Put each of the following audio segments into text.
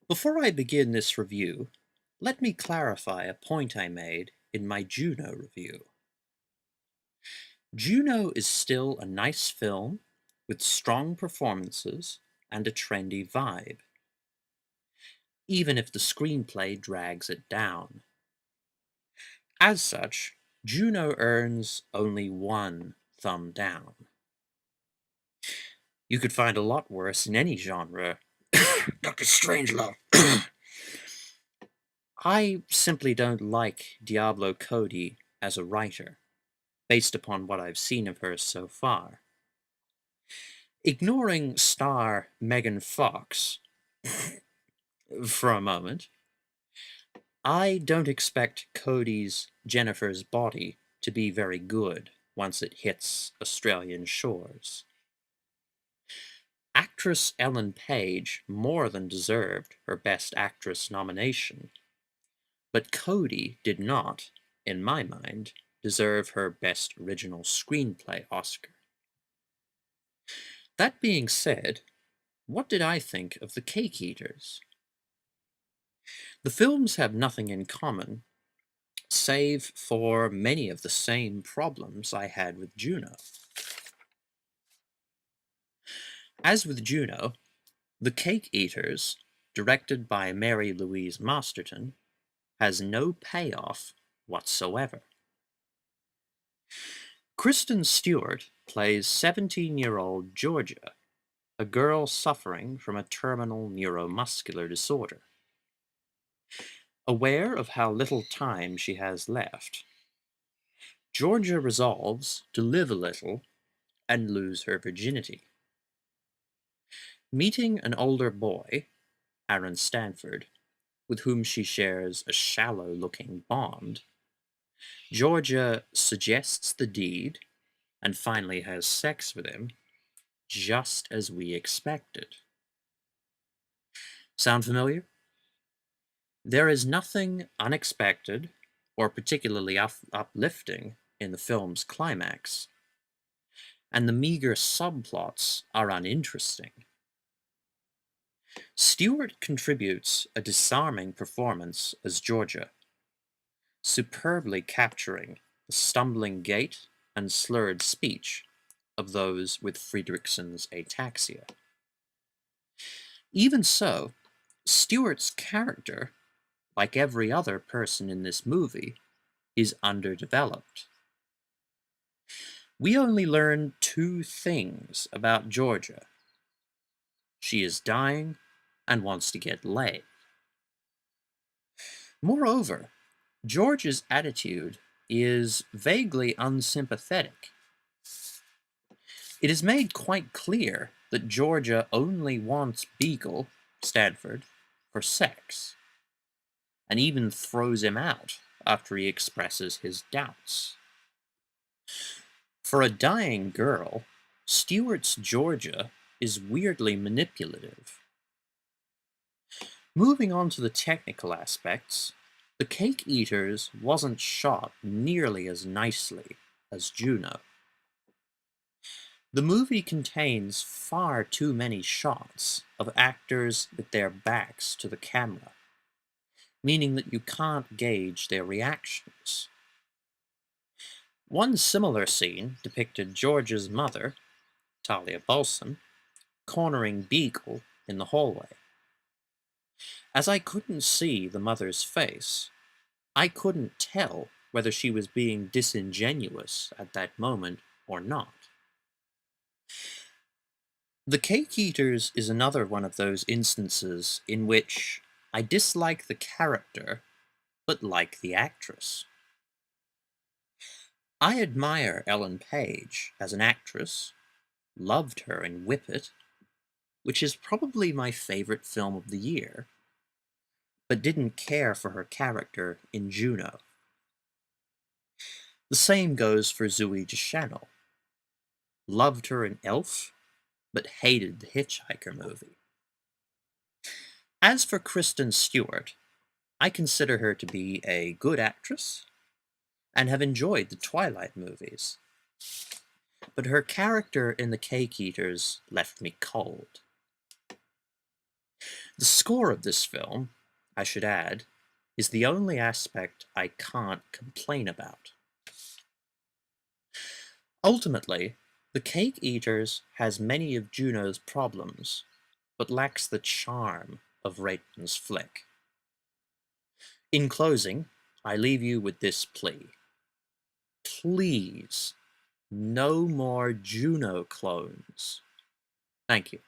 Before I begin this review, let me clarify a point I made in my Juno review. Juno is still a nice film with strong performances and a trendy vibe, even if the screenplay drags it down. As such, Juno earns only one thumb down. You could find a lot worse in any genre. Dr. Strangelove. I simply don't like Diablo Cody as a writer, based upon what I've seen of her so far. Ignoring star Megan Fox for a moment, I don't expect Cody's Jennifer's Body to be very good once it hits Australian shores. Actress Ellen Page more than deserved her Best Actress nomination, but Cody did not, in my mind, deserve her Best Original Screenplay Oscar. That being said, what did I think of The Cake Eaters? The films have nothing in common, save for many of the same problems I had with Juno. As with Juno, The Cake Eaters, directed by Mary Louise Masterton, has no payoff whatsoever. Kristen Stewart plays 17-year-old Georgia, a girl suffering from a terminal neuromuscular disorder. Aware of how little time she has left, Georgia resolves to live a little and lose her virginity. Meeting an older boy, Aaron Stanford, with whom she shares a shallow-looking bond, Georgia suggests the deed and finally has sex with him, just as we expected. Sound familiar? There is nothing unexpected or particularly uplifting in the film's climax, and the meager subplots are uninteresting. Stewart contributes a disarming performance as Georgia, superbly capturing the stumbling gait and slurred speech of those with Friedrichsen's ataxia. Even so, Stewart's character, like every other person in this movie, is underdeveloped. We only learn two things about Georgia. She is dying and wants to get laid. Moreover, George's attitude is vaguely unsympathetic. It is made quite clear that Georgia only wants Beagle, Stanford, for sex, and even throws him out after he expresses his doubts. For a dying girl, Stewart's Georgia is weirdly manipulative. Moving on to the technical aspects, The Cake Eaters wasn't shot nearly as nicely as Juno. The movie contains far too many shots of actors with their backs to the camera, meaning that you can't gauge their reactions. One similar scene depicted George's mother, Talia Balsam, cornering Beagle in the hallway. As I couldn't see the mother's face, I couldn't tell whether she was being disingenuous at that moment or not. The Cake Eaters is another one of those instances in which I dislike the character, but like the actress. I admire Ellen Page as an actress, loved her in Whip It, which is probably my favorite film of the year, but didn't care for her character in Juno. The same goes for Zooey Deschanel. Loved her in Elf, but hated the Hitchhiker movie. As for Kristen Stewart, I consider her to be a good actress and have enjoyed the Twilight movies. but her character in The Cake Eaters left me cold. The score of this film, I should add, is the only aspect I can't complain about. Ultimately, The Cake Eaters has many of Juno's problems, but lacks the charm of Rayton's flick. In closing, I leave you with this plea. Please, no more Juno clones. Thank you.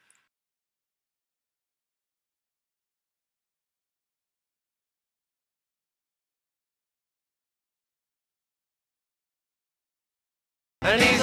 And he's